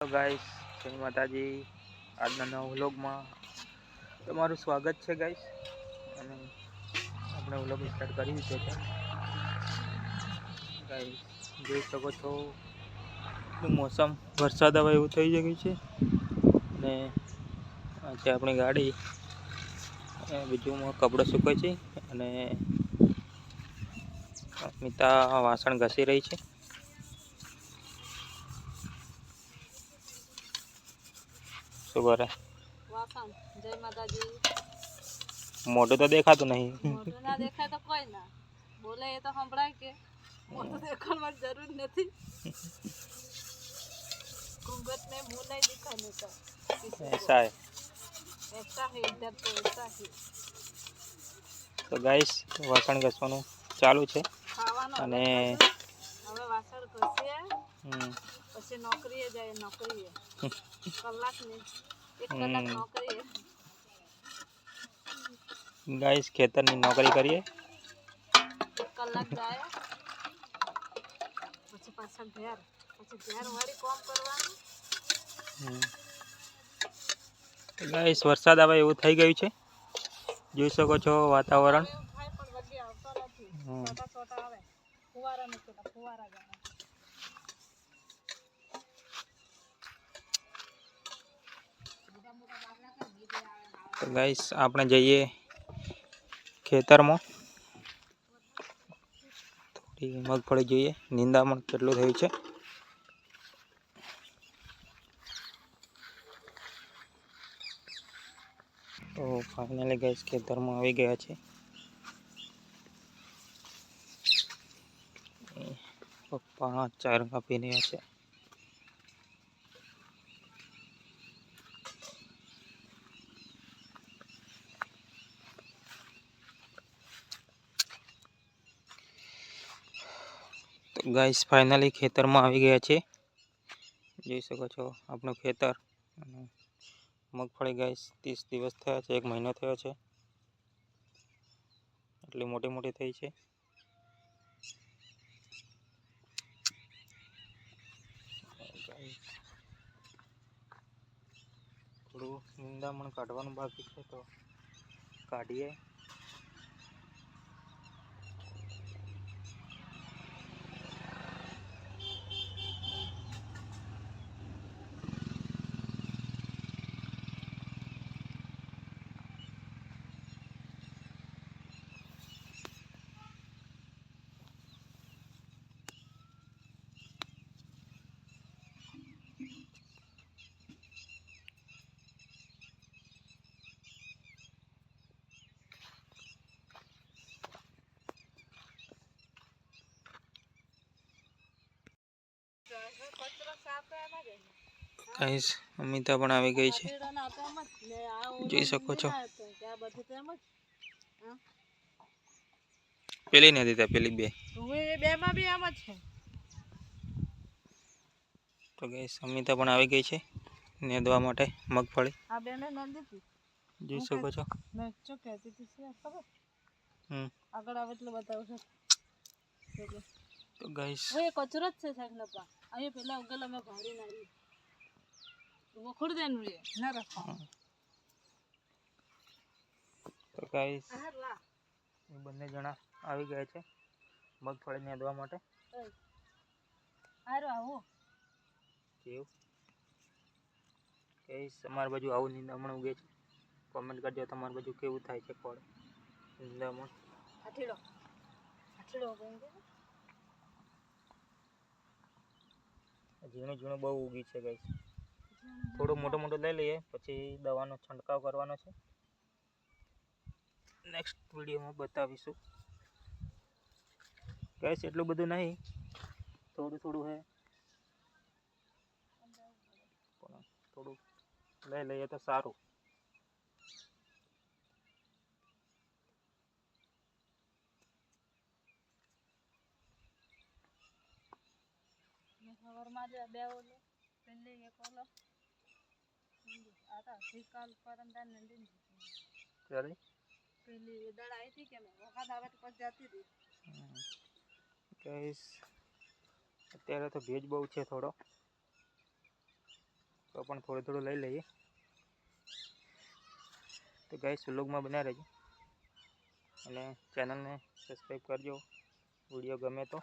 Hello guys, જય માતાજી. આજના નવા વ્લોગમાં તમારું સ્વાગત છે ગાઈસ. અને આપણે વ્લોગ સ્ટાર્ટ કરી દીધો છે ગાઈસ. જોઈ શકો છો મોસમ વરસાદ આવે એવું થઈ ગયું છે. અને આ છે આપણી ગાડી, બીજું કપડાં સુકાય છે. અને અસ્મિતા વાસણ ઘસી રહી છે. શું કરે? વાસણ. જય માતાજી. મોઢું તો દેખાતું નહીં. મોઢું ના દેખાય તો કોઈ ના બોલે એ તો સંભળાય કે મોઢું દેખાડવાની જરૂર નથી. घूंघट में मुंह नहीं दिखाने का ऐसा है. ऐसा है इधर तो ऐसा है. તો ગાઈસ વાસણ ઘસવાનું ચાલુ છે. ખાવાનું અને હવે વાસણ ઘસીએ પછી નોકરીએ જાય. નોકરીએ કલાકની 1 કલાક નોકરીએ ગાઈસ ખેતરની નોકરી કરીએ. 1 કલાક જાય પછી પાછા ઘેર, પછી ઘેર વાળી કામ કરવાનું. ગાઈસ વરસાદ આવે એવું થઈ ગયું છે. જોઈ શકો છો વાતાવરણ. થાય પણ વધી આવતો નથી. છોટા છોટા આવે. ફુવારા મૂકેલા ફુવારા જાય. તો ગાઈસ આપણે જઈએ ખેતરમાં. થોડી મગફળી જોઈએ, નિંદામણ કેટલું થયું છે. તો ફાઇનલી ગાઈસ ખેતરમાં આવી ગયા છે. પપ્પા ચાર કાપી રહ્યા છે. તો ગાઈસ ફાઇનલી ખેતરમાં આવી ગયા છે. જોઈ શકો છો આપણું ખેતર. મગફળી ગાઈસ 30 દિવસ થયા છે, 1 મહિનો થયો છે. એટલી મોટી મોટી થઈ છે. થોડું નિંદામણ કાઢવાનું બાકી છે તો કાઢીએ. ગાઈસ અમિતા પણ આવી ગઈ છે. જોઈ શકો છો. પેલી નથી ત્યાં, પેલી બે. બેમાં બી આમ જ છે. તો ગાઈસ અમિતા પણ આવી ગઈ છે નેદવા માટે મગફળી. આ બેને નંદી જોઈ શકો છો. મેં શું કહેતી હતી ખબર? આગળ આવે એટલે બતાવું છું. તો ગાઈસ એ કચરો જ છે સાહેબ. અહીંયા પેલા ઉગેલ અમે ભાડી નાખી વખોડ દેનું રે ના રાખો. તો ગાઈસ એ બંને જણા આવી ગયા છે મગફળી નેદવા માટે. હારું આવો કેવું ગાઈસ અમારી બાજુ આવું નિંદામણ ઉગે છે. કોમેન્ટ કરજો તમારી બાજુ કેવું થાય છે ફળ નિંદામણ. આઠીડો આઠીડો ઝીણું ઝીણું બહુ ઉગી છે ગાઈસ. થોડો મોટો મોટો લઈ લઈએ પછી દવાનો છંટકાવ કરવાનો છે. નેક્સ્ટ વિડીયોમાં બતાવીશું ગાઈસ. એટલું બધું નહીં, થોડું થોડું હે, પણ થોડું લઈ લઈએ તો સારું. સવારમાં બે ઓલો પેલી એક ઓલો આ તો કાલ પરમદાર નંદિન ત્યારે પેલી દડા આવી હતી કે વખત આવે તો પછી જતી હતી. ગાઈસ અત્યારે તો ભેજ બહુ છે થોડો. તો પણ થોડું થોડું લઈ લઈએ. તો ગાઈસ વ્લોગમાં બન્યા રહેજો અને ચેનલને સબસ્ક્રાઈબ કરજો વિડીયો ગમે તો.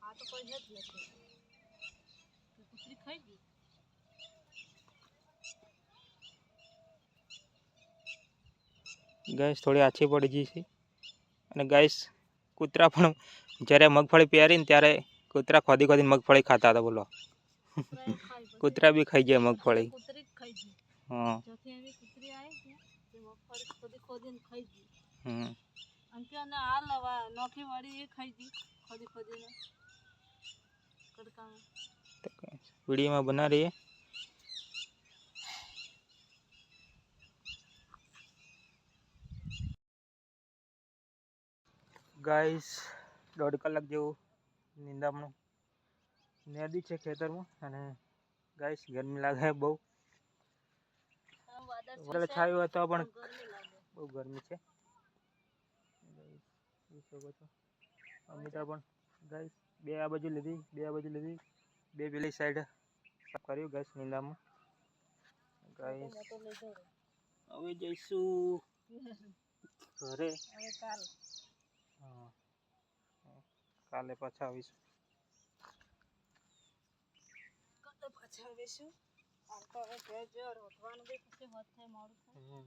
આ તો કોઈ હેત નથી. કૂતરી ખાઈ ગઈ. ગાઈસ થોડી આછી પડી ગઈ છે અને ગાઈસ કૂતરા પણ જ્યારે મગફળી પહેરીને ત્યારે કૂતરા ખોદી ખોદીને મગફળી ખાતા હતા. બોલો, કૂતરા બી ખાઈ ગયા મગફળી. કૂતરી જ ખાઈ ગઈ. હા, જોથી એવી કૂતરી આવી છે તે મગફળી ખોદી ખોદીને ખાઈ ગઈ. હમ, અને આ લવા નોખી વાળી એ ખાઈ ગઈ ખોદી ખોદીને કડકામાં. વિડીયોમાં બના રહીએ. ગાઈસ 1.5 કલાક જેવું નિંદામણું નદી છે ખેતરમાં અને ગાઈસ ગરમી લાગે બહુ. વાદળ છાયું હતો પણ ગરમી લાગે. બહુ ગરમી છે. અમિતા પણ ગાઈસ બે આ બાજુ લીધી, બે પેલી સાઈડ કર્યું ગાઈસ નિંદામણ. ગાઈસ હવે જઈશું ઘરે. હવે કાલ હા, કાલે પાછા આવીશું. પાછા આવીશું. આમ તો હવે ઘેર જો રોટવાનું બી પછી હોત થાય મોડું થાય.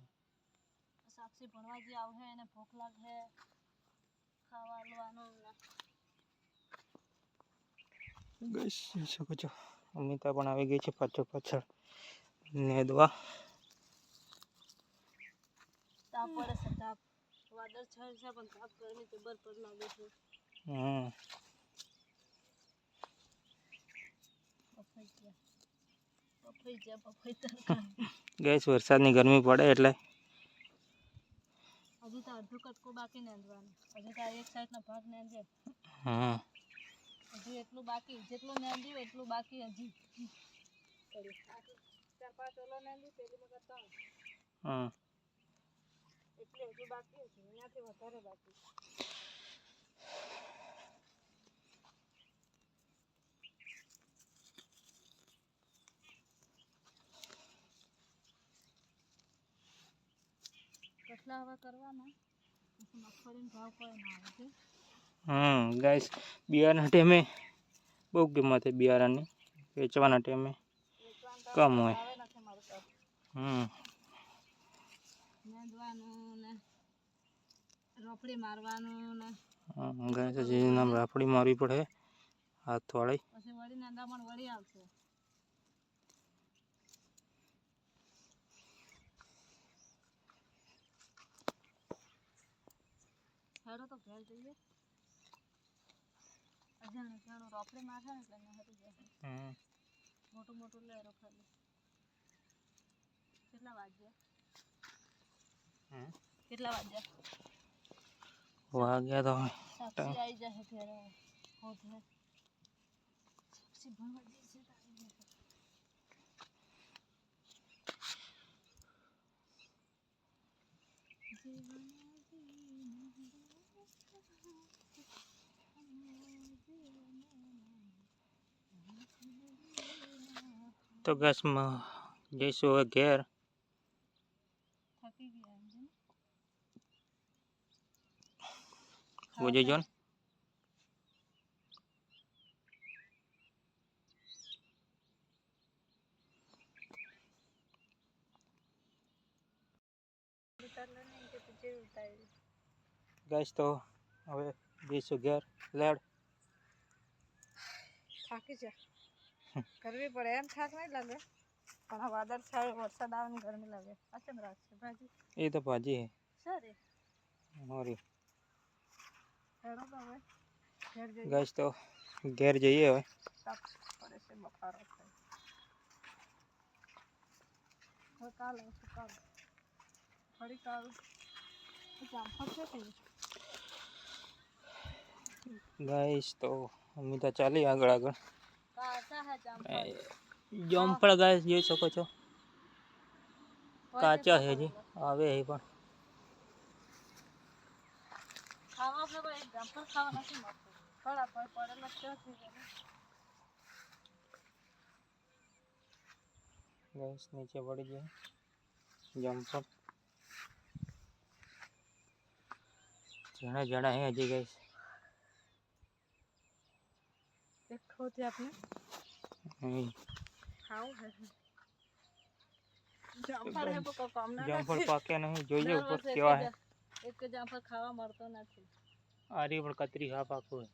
સાક્ષી ભણવા જે આવશે એને ભૂખ લાગે ખાવા લેવાનું. ગાઈસ જોઈ શકો છો અમિતા પણ આવી ગઈ છે પાછળ નેદવા. તાપ પડે છે, તાપ. વાદળ છાય છે પણ તાપ ગરમી જબરજસ્ત લાગે છે. ગાઈસ વરસાદની ગરમી પડે એટલે હજી તો અડધું કટકું બાકી નેંદવાનું. હજી તો એક સાઈડનો ભાગ નેંદે. હજી એટલું બાકી, જેટલું નેંદ્યું એટલું બાકી હજી. 4-5 ઓલો નેંદી પેલી મગર 3. એટલે હજુ બાકી છે, એનાથી વધારે બાકી. કેટલા હવે કરવાના પછી મગફળીનો ભાવ કોઈ ના આવે છે. ગાઈસ બિયારના ટાઈમે બહુ કિંમત છે બિયારણની, વેચવાના ટાઈમે કમ હોય. નેંદવાનું ને રોપડી મારવાનું ને ગાઈસ હજી નામ રાફડી મારવી પડે હાથ વાળી. પછી વળી નેંદામણ વળી આવશે. હેડો તો ઘેર જઈએ. અજાણું રોપડી મારશે ને એટલે નહરી જશે. મોટું મોટું લેરો ખાલી. કેટલા વાગ્યા? વાગ્યા તો સાક્ષી આવી જશે ઘેર. સાક્ષી ભણવા જશે તો આવી જશે. તો ગેસમાં જઈશું હવે ઘેર. થાકી ગયા એમ છે. બોજો જોન. ગાઈસ તો હવે જઈશું ઘેર. લેડ થાકી જા. ગરમી પડે એમ થાક નહીં લાગે પણ આ વાદળ છાય વરસાદ આવે ને ગરમી લાગે. આ કેમ રાખશે ભાજી? એ તો ભાજી હે. સારી મારી હેડો તો હવે ઘેર જઈએ. ગાઈસ તો ઘેર જઈએ હવે. તાપ પડે છે, બફારો થાય. હવે કાલ આવશું. કાલ ફરી કાલ જામફળ છે કઈ? ગાઈસ તો અમિતા ચાલી આગળ. કાચા હે જામફળ. જામફળ ગાઈસ જોઈ શકો છો કાચા હે, હજી આવે હે પણ ખાવા આપણે કોઈ એક જામફળ ખાવા નથી મળતું. થોડા પડેલા કેવા થઈ જાય. ગેસ નીચે પડી ગયા જમ્પર જણા હે હજી ગેસ देखो थे आपने खाओ है जामफल है वो काम ना જમ્પર પાક્યા નહીં જોઈએ દર ઉપર વર્ષે કેવા હે એક જામફળ ખાવા મળતો નથી. આરી પણ કતરી હા પાકું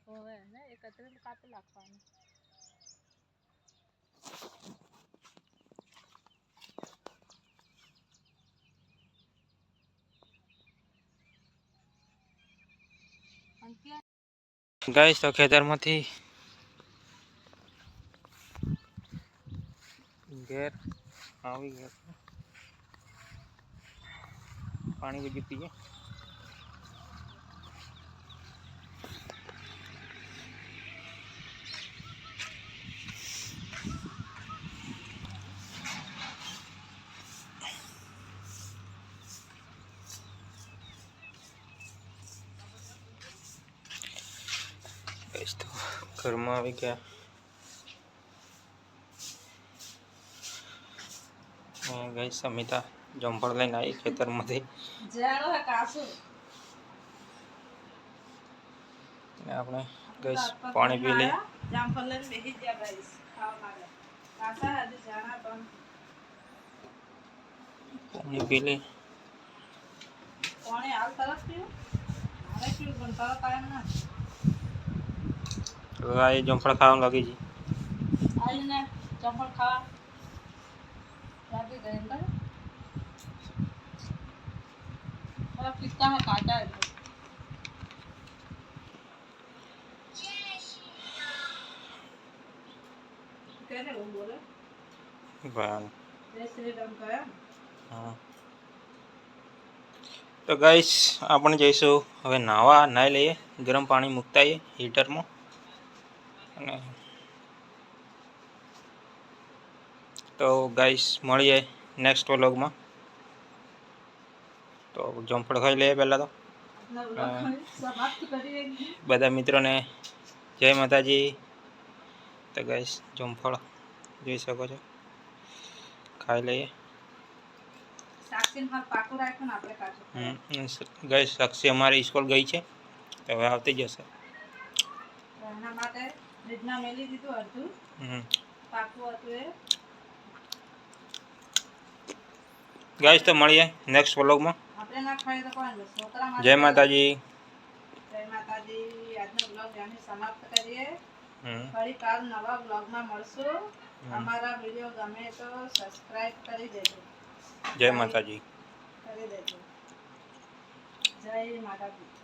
હોવે ને એક કતરી કાપી નાખવાનું. ગાઈસ તો ખેતરમાંથી ઘેર આવી ગયા પાણી બીજું પીએ ગાઈસ તો ઘરમાં આવી ગયા ગાઈસ સમિતા જમ્પર લઈને આવી ખેતરમાંથી જાડો હે કાસુ આપણે ગાઈસ પાણી પી લઈએ જામફળ લઈને બેસી ગયા ગાઈસ ખાવા માટે. કાસા હજુ જાણા પણ પાણી પી લઈએ પાણી હાલ તરફ પીવું મારે પીવું પણ તરત આવે ના આ જમ્પર ખાવા લાગી છે આવીને જામફળ ખાવા લાગી ગઈ અંદર थोड़ा पिस्ता में काटा है कैसे वो बोले બરાબર जय श्री राम का હા તો ગાઈસ આપણે જઈશું હવે નાહી લઈએ ગરમ પાણી મૂકતા આવીએ હીટરમાં અને તો ગાઈસ મળીએ નેક્સ્ટ વ્લોગમાં તો જમફળ ખાઈ લઈએ પહેલાં તો अपना व्लॉग समाप्त करिए બધા મિત્રોને જય માતાજી તો ગાઈસ જમફળ જોઈ શકો છો ખાઈ લઈએ સાક્ષી માં પાકો રાખ્યો ને આપણે કાચો ગાઈસ સાક્ષી અમારી સ્કૂલ ગઈ છે તો હવે આવતી જશે એના માટે ફ્રીજમાં મેલી દીધું અડધું પાકું હતું એ ગાઈસ તો મળીએ નેક્સ્ટ વ્લોગમાં આપણે ના ખાઈએ તો કોણ છોકરા માટે જય માતાજી આજનો વ્લોગ અહીં સમાપ્ત કરીએ ફરી કાલ નવા વ્લોગમાં મળશું અમારા વિડીયો ગમે તો સબસ્ક્રાઇબ કરી દેજો જય માતાજી કરી દેજો જય માતાજી